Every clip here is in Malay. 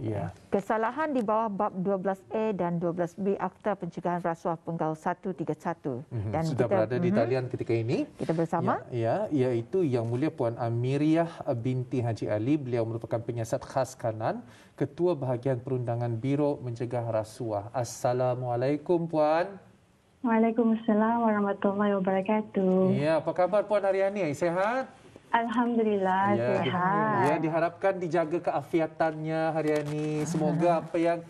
Ya. Kesalahan di bawah bab 12A dan 12B Akta Pencegahan Rasuah Penggal 131. Dan sudah berada di talian ketika ini. Kita bersama. Ya, iaitu Yang Mulia Puan Amiriah binti Haji Ali. Beliau merupakan penyiasat khas kanan, Ketua Bahagian Perundangan Biro Mencegah Rasuah. Assalamualaikum Puan. Waalaikumsalam warahmatullahi wabarakatuh. Ya, apa khabar Puan hari ini? Sehat? Alhamdulillah, sihat. Ya, diharapkan dijaga keafiatannya hari ini. Semoga apa yang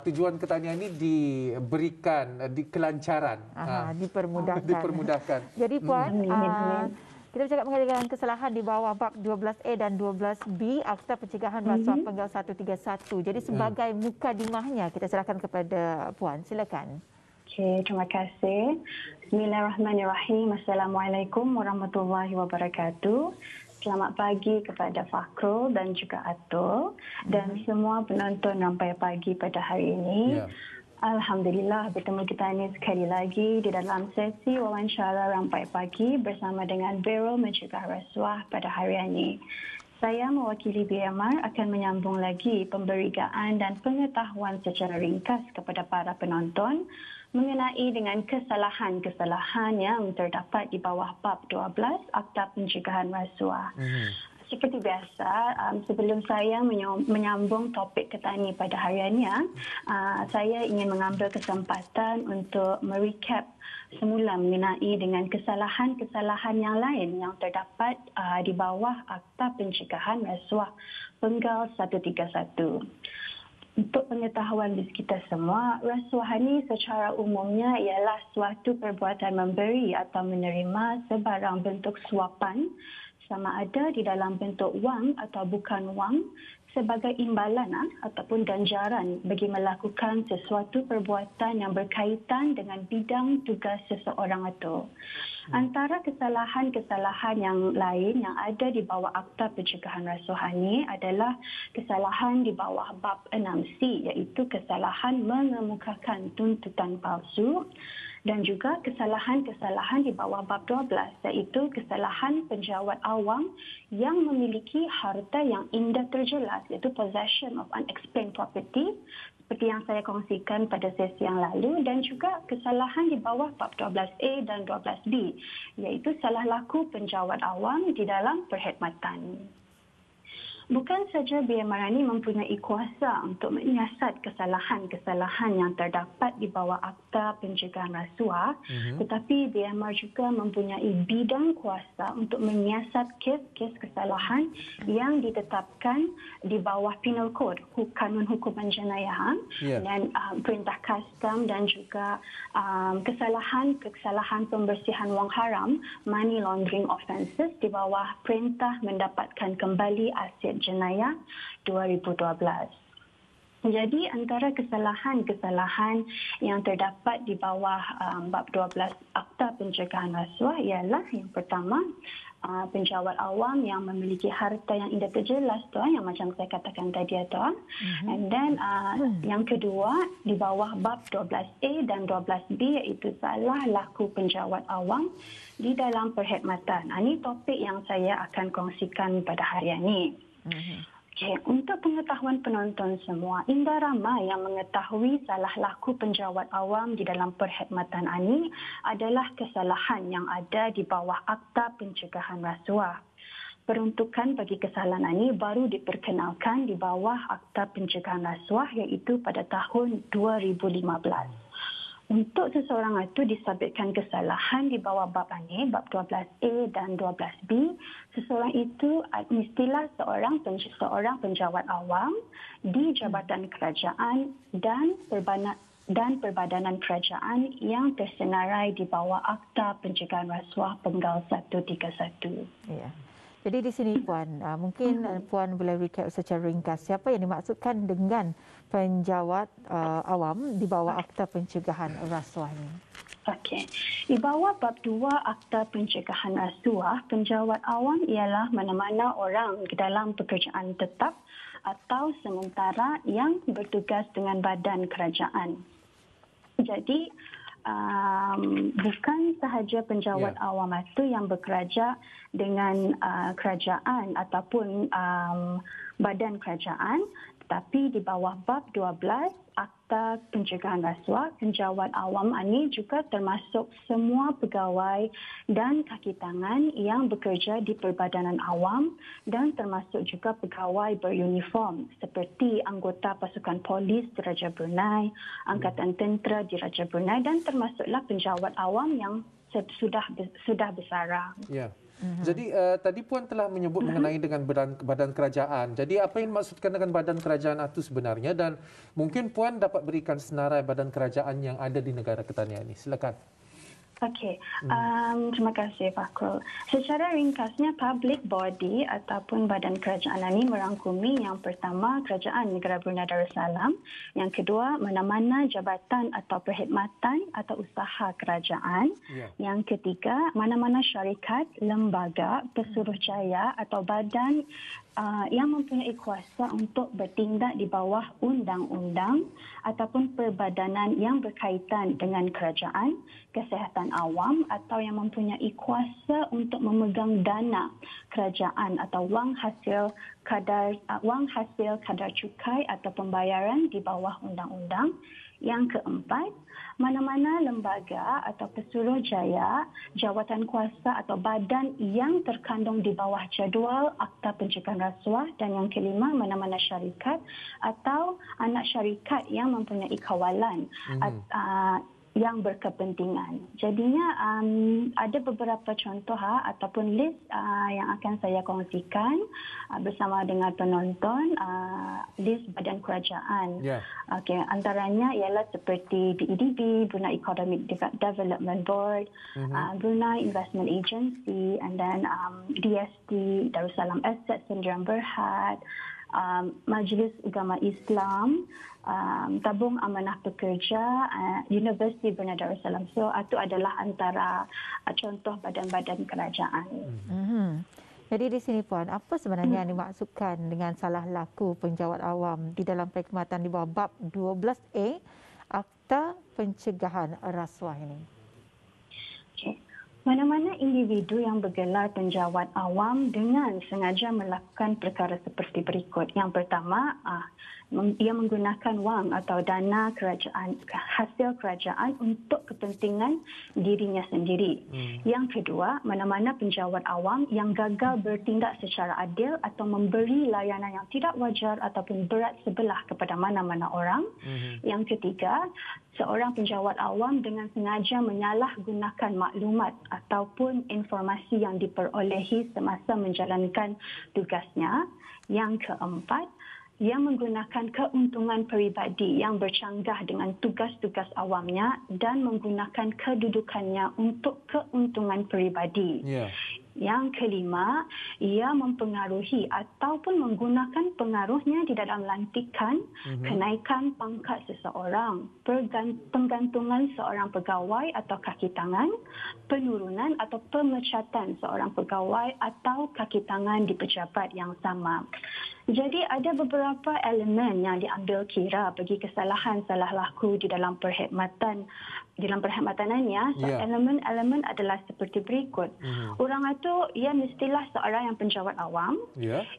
tujuan ketanya ini diberikan di kelancaran. Dipermudahkan. Jadi Puan, kita bercakap mengenai kesalahan di bawah bab 12A dan 12B Akta Pencegahan Rasuah Penggal 131. Jadi sebagai mukadimahnya, kita serahkan kepada Puan. Silakan. Okey, terima kasih. Bismillahirrahmanirrahim. Assalamualaikum warahmatullahi wabarakatuh. Selamat pagi kepada Fakrul dan juga Atul dan semua penonton Rampai Pagi pada hari ini. Alhamdulillah bertemu kita ini sekali lagi di dalam sesi wawancara Rampai Pagi bersama dengan Biro Mencegah Rasuah pada hari ini. Saya mewakili BMR akan menyambung lagi pemberitaan dan pengetahuan secara ringkas kepada para penonton mengenai dengan kesalahan-kesalahan yang terdapat di bawah bab 12 Akta Pencegahan Rasuah. Seperti biasa, sebelum saya menyambung topik ketani pada hariannya, saya ingin mengambil kesempatan untuk merecap semula mengenai dengan kesalahan-kesalahan yang lain yang terdapat di bawah Akta Pencegahan Rasuah Penggal 131. Untuk pengetahuan di kita semua, rasuah ini secara umumnya ialah suatu perbuatan memberi atau menerima sebarang bentuk suapan sama ada di dalam bentuk wang atau bukan wang sebagai imbalan ataupun ganjaran bagi melakukan sesuatu perbuatan yang berkaitan dengan bidang tugas seseorang itu. Antara kesalahan-kesalahan yang lain yang ada di bawah Akta Pencegahan Rasuah ini adalah kesalahan di bawah bab 6C iaitu kesalahan mengemukakan tuntutan palsu dan juga kesalahan-kesalahan di bawah bab 12 iaitu kesalahan penjawat awam yang memiliki harta yang indah terjelas iaitu possession of unexplained property seperti yang saya kongsikan pada sesi yang lalu dan juga kesalahan di bawah bab 12A dan 12B iaitu salah laku penjawat awam di dalam perkhidmatan. Bukan saja BMR ini mempunyai kuasa untuk menyiasat kesalahan-kesalahan yang terdapat di bawah Akta Pencegahan Rasuah, tetapi BMR juga mempunyai bidang kuasa untuk menyiasat kes-kes kesalahan yang ditetapkan di bawah Penal Code, Kanun Hukuman Jenayah dan Perintah Kastam dan juga kesalahan pembersihan wang haram, money laundering offences di bawah Perintah Mendapatkan Kembali Aset Jenayah 2012. Jadi antara kesalahan-kesalahan yang terdapat di bawah bab 12 Akta Pencegahan Rasuah ialah yang pertama penjawat awam yang memiliki harta yang indah terjelas yang macam saya katakan tadi and then yang kedua di bawah bab 12A dan 12B iaitu salah laku penjawat awam di dalam perkhidmatan. Ini topik yang saya akan kongsikan pada hari ini. Okay. Untuk pengetahuan penonton semua, indah ramai yang mengetahui salah laku penjawat awam di dalam perkhidmatan ini adalah kesalahan yang ada di bawah Akta Pencegahan Rasuah. Peruntukan bagi kesalahan ini baru diperkenalkan di bawah Akta Pencegahan Rasuah iaitu pada tahun 2015. Untuk seseorang itu disabitkan kesalahan di bawah bab ini, bab 12A dan 12B, seseorang itu mestilah seorang penjawat awam di jabatan kerajaan dan perbadanan kerajaan yang tersenarai di bawah Akta Pencegahan Rasuah Penggal 131. Ya. Jadi di sini Puan, mungkin Puan boleh recap secara ringkas siapa yang dimaksudkan dengan penjawat awam di bawah Akta Pencegahan Rasuah ini. Okey. Di bawah bab 2 Akta Pencegahan Rasuah, penjawat awam ialah mana-mana orang dalam pekerjaan tetap atau sementara yang bertugas dengan badan kerajaan. Jadi bukan sahaja penjawat awam itu yang bekerja dengan kerajaan ataupun badan kerajaan, tetapi di bawah bab 12 Akta Pencegahan Rasuah, penjawat awam ini juga termasuk semua pegawai dan kaki tangan yang bekerja di perbadanan awam dan termasuk juga pegawai beruniform seperti anggota pasukan polis di Raja Brunei, Angkatan Tentera di Raja Brunei dan termasuklah penjawat awam yang sudah bersara. Ya. Jadi tadi Puan telah menyebut mengenai dengan badan kerajaan. Jadi apa yang dimaksudkan dengan badan kerajaan itu sebenarnya, dan mungkin Puan dapat berikan senarai badan kerajaan yang ada di negara Ketania ini. Silakan. Okey, terima kasih Fakhrul. Secara ringkasnya, public body ataupun badan kerajaan ini merangkumi yang pertama Kerajaan Negara Brunei Darussalam, yang kedua mana-mana jabatan atau perkhidmatan atau usaha kerajaan, yang ketiga mana-mana syarikat, lembaga, pesuruhjaya atau badan yang mempunyai kuasa untuk bertindak di bawah undang-undang ataupun perbadanan yang berkaitan dengan kerajaan, kesihatan awam atau yang mempunyai kuasa untuk memegang dana kerajaan atau wang hasil kadar cukai atau pembayaran di bawah undang-undang. Yang keempat, mana-mana lembaga atau pesuruhjaya, jawatan kuasa atau badan yang terkandung di bawah jadual Akta Pencegahan Rasuah, dan yang kelima, mana-mana syarikat atau anak syarikat yang mempunyai kawalan yang berkepentingan. Jadinya ada beberapa contoh ataupun list yang akan saya kongsikan bersama dengan penonton, list badan kerajaan. Okay, antaranya ialah seperti BEDB, Brunei Economic Development Board, Brunei Investment Agency, and then DST, Darussalam Asset Sdn Berhad, Majlis Ugama Islam, Tabung Amanah Pekerja, Universiti Brunei Darussalam. So, itu adalah antara contoh badan-badan kerajaan. Jadi di sini Puan, apa sebenarnya yang dimaksudkan dengan salah laku penjawat awam di dalam perkhidmatan di bawah bab 12A Akta Pencegahan Rasuah ini? Okay. Mana-mana individu yang bergelar penjawat awam dengan sengaja melakukan perkara seperti berikut. Yang pertama, ia menggunakan wang atau dana kerajaan, hasil kerajaan untuk kepentingan dirinya sendiri. Yang kedua, mana-mana penjawat awam yang gagal bertindak secara adil atau memberi layanan yang tidak wajar ataupun berat sebelah kepada mana-mana orang. Yang ketiga, seorang penjawat awam dengan sengaja menyalahgunakan maklumat ataupun informasi yang diperolehi semasa menjalankan tugasnya. Yang keempat, yang menggunakan keuntungan peribadi yang bercanggah dengan tugas-tugas awamnya dan menggunakan kedudukannya untuk keuntungan peribadi. Yang kelima, ia mempengaruhi ataupun menggunakan pengaruhnya di dalam lantikan, kenaikan pangkat seseorang, penggantungan seorang pegawai atau kaki tangan, penurunan atau pemecatan seorang pegawai atau kaki tangan di pejabat yang sama. Jadi ada beberapa elemen yang diambil kira bagi kesalahan salah laku di dalam perkhidmatan ini. So, elemen-elemen adalah seperti berikut. Orang itu ia mestilah seorang yang penjawat awam.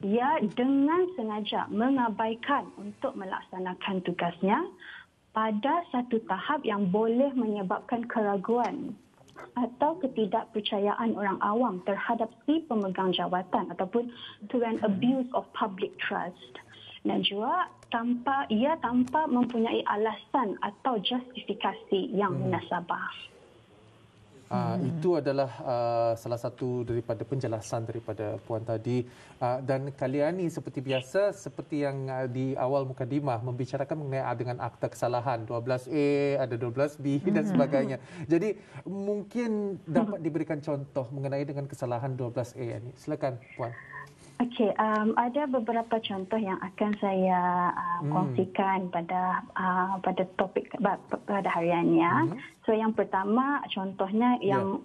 Ia dengan sengaja mengabaikan untuk melaksanakan tugasnya pada satu tahap yang boleh menyebabkan keraguan atau ketidakpercayaan orang awam terhadap si pemegang jawatan ataupun to an abuse of public trust. Dan juga tanpa mempunyai alasan atau justifikasi yang munasabah. Itu adalah salah satu daripada penjelasan daripada Puan tadi. Dan kali ini seperti biasa, seperti yang di awal mukadimah membicarakan mengenai dengan akta kesalahan 12A, ada 12B dan sebagainya. Jadi mungkin dapat diberikan contoh mengenai dengan kesalahan 12A ini. Silakan Puan. Okey, ada beberapa contoh yang akan saya kongsikan pada topik pada hariannya. So yang pertama contohnya yang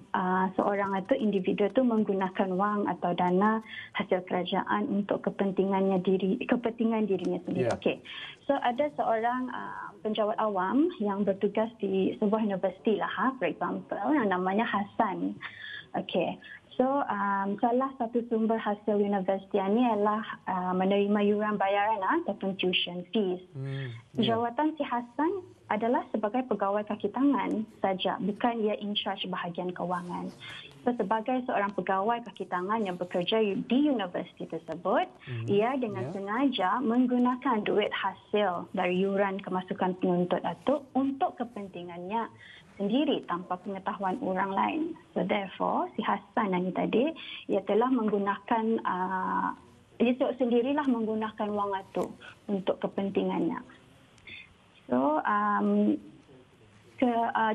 seorang itu individu itu menggunakan wang atau dana hasil kerajaan untuk kepentingan dirinya sendiri. Okey. So ada seorang penjawat awam yang bertugas di sebuah universiti lah, for example, yang namanya Hassan. Okey. So, salah satu sumber hasil universiti ini adalah menerima yuran bayaran ataupun tuition fees. Jawatan Sihasan adalah sebagai pegawai kaki tangan saja, bukan ia in charge bahagian kewangan. So, sebagai seorang pegawai kaki tangan yang bekerja di universiti tersebut, ia dengan sengaja menggunakan duit hasil dari yuran kemasukan penuntut itu untuk kepentingannya sendiri tanpa pengetahuan orang lain. So therefore, si Hasan ini tadi, ia telah menggunakan, ia sendirilah menggunakan wang itu untuk kepentingannya. So,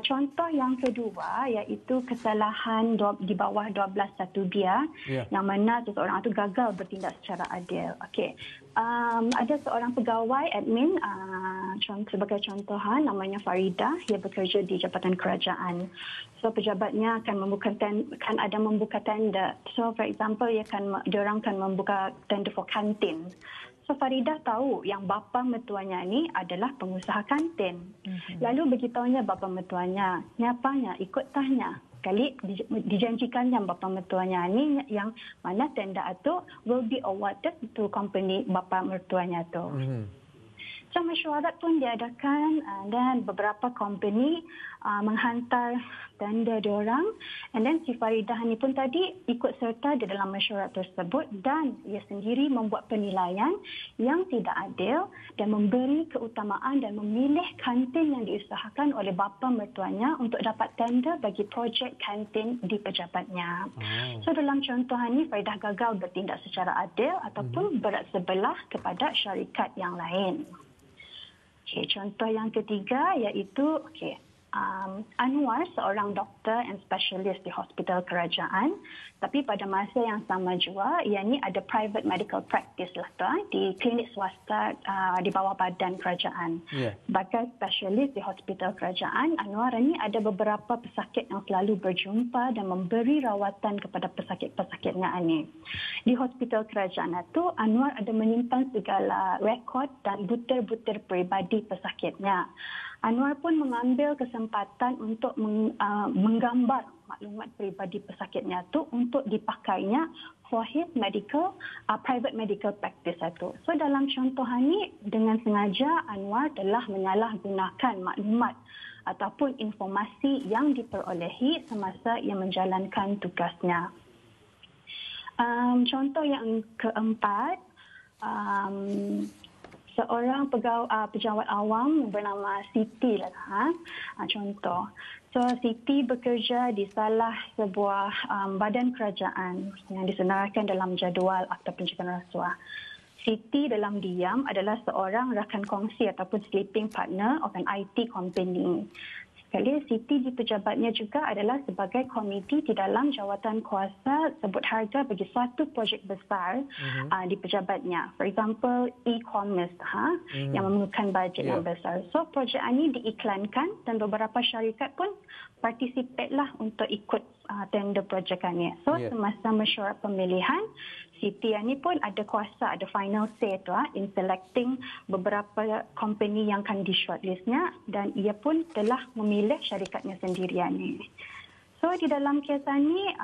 contoh yang kedua iaitu kesalahan di bawah 12(1) dia, yang mana seseorang itu gagal bertindak secara adil. Okey. Ada seorang pegawai admin sebagai contohan namanya Farida, ia bekerja di Jabatan Kerajaan. So pejabatnya akan membuka tender. So for example, diorang akan membuka tender for kantin. So Farida tahu yang bapa mertuanya ni adalah pengusaha kantin. Lalu beritahunya bapa mertuanya, nyapanya ikut tanya. Kali dijanjikan yang bapa mertuanya ni yang mana tender itu will be awarded to company bapa mertuanya tu. So mesyuarat pun diadakan dan beberapa company menghantar tender diorang, and then si Faridah ni pun tadi ikut serta di dalam mesyuarat tersebut dan ia sendiri membuat penilaian yang tidak adil dan memberi keutamaan dan memilih kantin yang diusahakan oleh bapa mertuanya untuk dapat tender bagi projek kantin di pejabatnya. So dalam contoh ini Faridah gagal bertindak secara adil ataupun berat sebelah kepada syarikat yang lain. Okay, contoh yang ketiga iaitu Anwar seorang doktor and specialist di hospital kerajaan, tapi pada masa yang sama juga ia ni ada private medical practice lah di klinik swasta di bawah badan kerajaan. Sebagai specialist di hospital kerajaan, Anwar ni ada beberapa pesakit yang selalu berjumpa dan memberi rawatan kepada pesakit-pesakitnya ini. Di hospital kerajaan itu, Anwar ada menyimpan segala rekod dan butir-butir peribadi pesakitnya. Anwar pun mengambil kesempatan untuk menggambar maklumat peribadi pesakitnya itu untuk dipakainya for his private medical practice itu. So dalam contoh ini dengan sengaja Anwar telah menyalahgunakan maklumat ataupun informasi yang diperolehi semasa ia menjalankan tugasnya. Contoh yang keempat, seorang pejabat awam bernama Siti contoh. So Siti bekerja di salah sebuah badan kerajaan yang disenaraikan dalam jadual Akta Pencegahan Rasuah. Siti dalam diam adalah seorang rakan kongsi ataupun sleeping partner of an IT company. Sekali Siti di pejabatnya juga adalah sebagai komiti di dalam jawatan kuasa sebut harga bagi suatu projek besar di pejabatnya. For example, e-commerce yang memerlukan bajet yang besar. So projek ini diiklankan dan beberapa syarikat pun participate lah untuk ikut tender projek ini. So semasa mesyuarat pemilihan, Siti ini pun ada kuasa, ada final say in selecting beberapa company yang akan di shortlistnya dan ia pun telah memilih syarikatnya sendirian ni. So di dalam kes ini,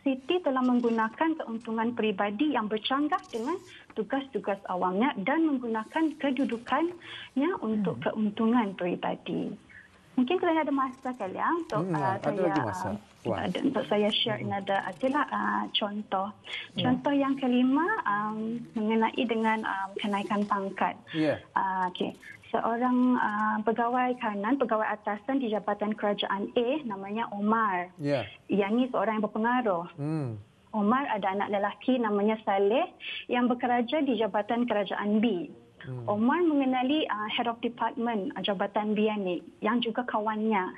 Siti telah menggunakan keuntungan peribadi yang bercanggah dengan tugas-tugas awamnya dan menggunakan kedudukannya untuk keuntungan peribadi. Mungkin kalian ada masa kali untuk untuk saya share ada contoh. Contoh yang kelima mengenai dengan kenaikan pangkat. Okey. Seorang pegawai kanan, pegawai atasan di Jabatan Kerajaan A namanya Omar. Ia ni seorang yang berpengaruh. Omar ada anak lelaki namanya Saleh yang bekerja di Jabatan Kerajaan B. Omar mengenali head of department Jabatan B ni yang juga kawannya.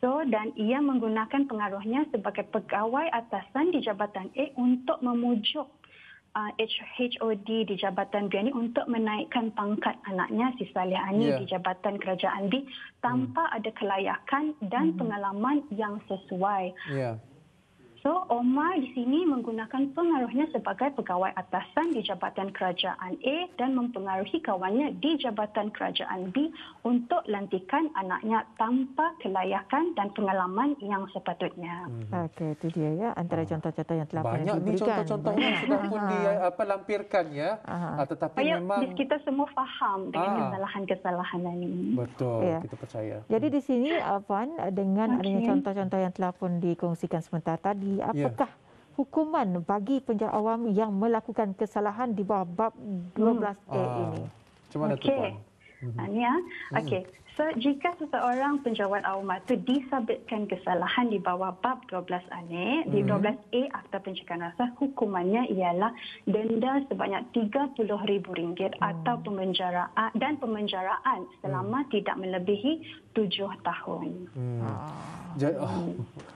So dan ia menggunakan pengaruhnya sebagai pegawai atasan di Jabatan A untuk memujuk HOD di Jabatan B ni untuk menaikkan pangkat anaknya si Saleh Ani di Jabatan Kerajaan B tanpa ada kelayakan dan pengalaman yang sesuai. So, Omar di sini menggunakan pengaruhnya sebagai pegawai atasan di Jabatan Kerajaan A dan mempengaruhi kawannya di Jabatan Kerajaan B untuk lantikan anaknya tanpa kelayakan dan pengalaman yang sepatutnya. Okey, itu dia ya antara contoh-contoh yang telah pernah Banyak ni diberikan. contoh-contoh yang sudah pun lampirkan ya. Tetapi memang Kita semua faham dengan kesalahan-kesalahan ini. betul, Ya. kita percaya. Jadi di sini Puan, dengan adanya contoh-contoh yang telah pun dikongsikan sebentar tadi, apakah hukuman bagi penjara awam yang melakukan kesalahan di bawah bab 12A ini? Macam mana tu, Puan? Okey. So, jika seseorang penjawat awam itu disabitkan kesalahan di bawah bab 12A di 12A Akta Pencegahan Rasuah, hukumannya ialah denda sebanyak RM30,000 atau pemenjaraan selama tidak melebihi 7 tahun.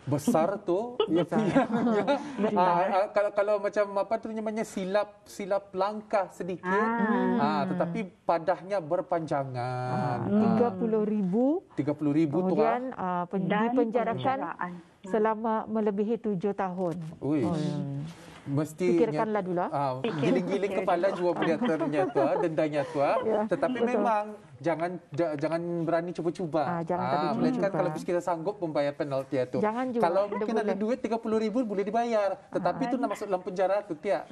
Besar tu. Kalau macam apa tu namanya silap langkah sedikit, tetapi padahnya berpanjangan. RM30,000 kemudian dipenjarakan selama melebihi 7 tahun. Mesti fikirkanlah dulu. Giling-giling kepala juga punya ternyata dendanya tu. Tetapi memang jangan berani cuba-cuba. Melainkan kalau kita sanggup membayar penalti itu. Kalau mungkin ada duit RM30,000 boleh dibayar. Tetapi itu nak masuk dalam penjara tu tiap.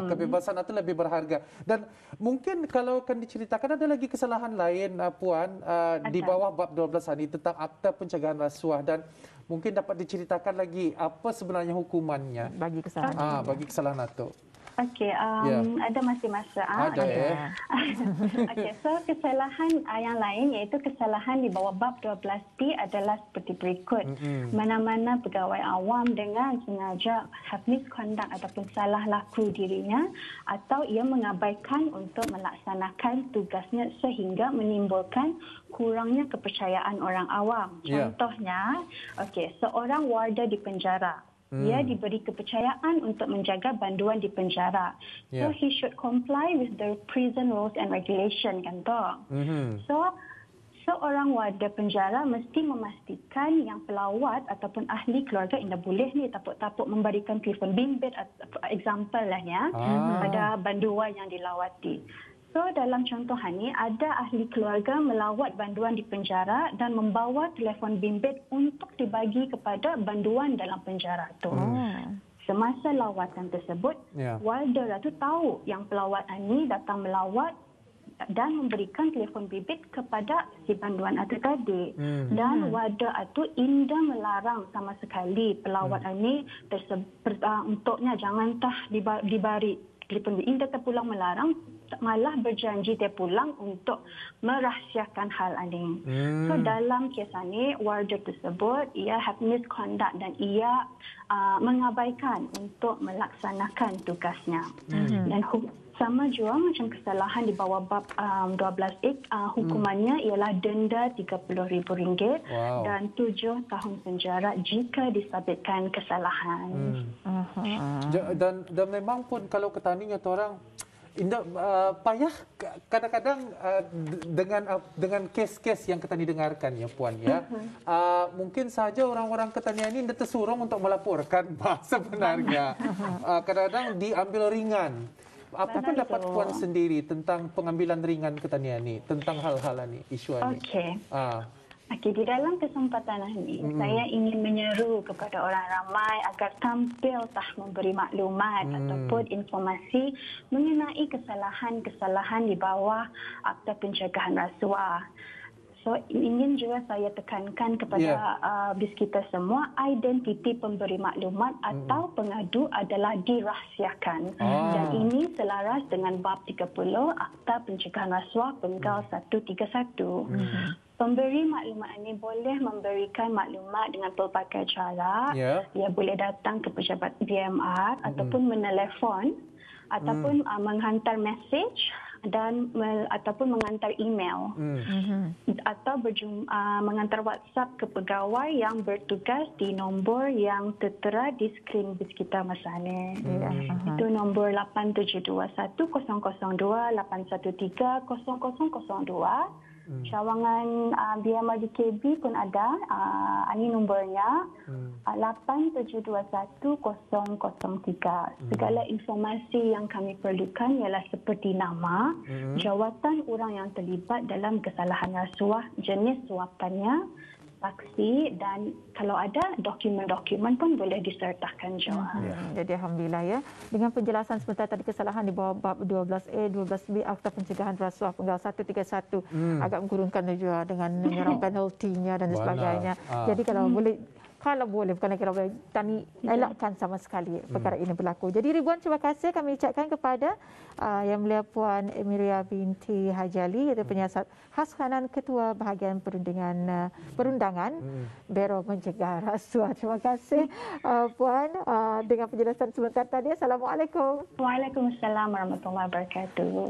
Kebebasan itu lebih berharga. Dan mungkin kalau akan diceritakan ada lagi kesalahan lain Puan di bawah bab 12 ini tentang Akta Pencegahan Rasuah, dan mungkin dapat diceritakan lagi apa sebenarnya hukumannya bagi kesalahan. Bagi kesalahan itu. Okey, ada masih masa. Ada Okey, so kesalahan yang lain iaitu kesalahan di bawah bab 12B adalah seperti berikut. Mana-mana pegawai awam dengan sengaja have misconduct ataupun salah laku dirinya atau ia mengabaikan untuk melaksanakan tugasnya sehingga menimbulkan kurangnya kepercayaan orang awam. Contohnya, okey, seorang warda di penjara. Ia diberi kepercayaan untuk menjaga banduan di penjara. So he should comply with the prison rules and regulation, kan toh. So seorang warga penjara mesti memastikan yang pelawat ataupun ahli keluarga tidak boleh ni tapuk-tapuk memberikan telefon bimbit, example lah ya, pada banduan yang dilawati. So dalam contoh ini ada ahli keluarga melawat banduan di penjara dan membawa telefon bimbit untuk dibagi kepada banduan dalam penjara itu. Semasa lawatan tersebut, warga itu tahu yang pelawat ini datang melawat dan memberikan telefon bimbit kepada si banduan itu tadi. Dan warga itu indah melarang sama sekali pelawat ini untuknya jangan diberi telefon bimbit. Indah terpulang melarang, malah berjanji dia pulang untuk merahsiakan hal ini. So dalam kes ini, warga tersebut ia have misconduct dan ia mengabaikan untuk melaksanakan tugasnya. Dan sama juga macam kesalahan di bawah bab 12A, hukumannya ialah denda RM30,000 dan 7 tahun penjara jika disabitkan kesalahan. Dan memang pun kalau ketaninya orang payah kadang-kadang dengan kes-kes yang kita dengarkan ya Puan ya. Mungkin saja orang-orang Ketanian ini tersurung untuk melaporkan sebenarnya. Kadang-kadang diambil ringan. Apa pendapat Puan sendiri tentang pengambilan ringan Ketanian ini, tentang hal-hal ini, isu ini? Okey, di dalam kesempatan ini saya ingin menyeru kepada orang ramai agar tampil memberi maklumat ataupun informasi mengenai kesalahan-kesalahan di bawah Akta Pencegahan Rasuah. So, ingin juga saya tekankan kepada bis kita semua, identiti pemberi maklumat atau pengadu adalah dirahsiakan. Dan ini selaras dengan bab 30 Akta Pencegahan Rasuah Penggal 131. Pemberi maklumat ini boleh memberikan maklumat dengan pelbagai cara. Ia boleh datang ke pejabat BMR ataupun menelefon ataupun menghantar mesej dan ataupun menghantar email atau menghantar WhatsApp ke pegawai yang bertugas di nombor yang tertera di skrin bis kita masa ini. Itu nombor 8721 002 813 0002 Cawangan BMRD KB pun ada. Ini nombornya 8721-003. Segala informasi yang kami perlukan ialah seperti nama, jawatan orang yang terlibat dalam kesalahan rasuah, jenis suapannya, saksi, dan kalau ada dokumen-dokumen pun boleh disertakan Joan. Jadi alhamdulillah ya. Dengan penjelasan sebentar tadi kesalahan di bawah bab 12A, 12B Akta Pencegahan Rasuah Penggal 131 agak mengurungkan juga dengan menyerang penaltinya dan sebagainya. Jadi kalau boleh bukan kalau boleh tani elakkan sama sekali perkara ini berlaku. Jadi ribuan terima kasih kami ucapkan kepada Yang Mulia Puan Emilia binti Haji Ali, iaitu penyiasat khas Khanan Ketua Bahagian Perundangan Biro Mencegah Rasuah. Terima kasih Puan dengan penjelasan sebentar tadi. Assalamualaikum. Waalaikumsalam warahmatullahi wabarakatuh.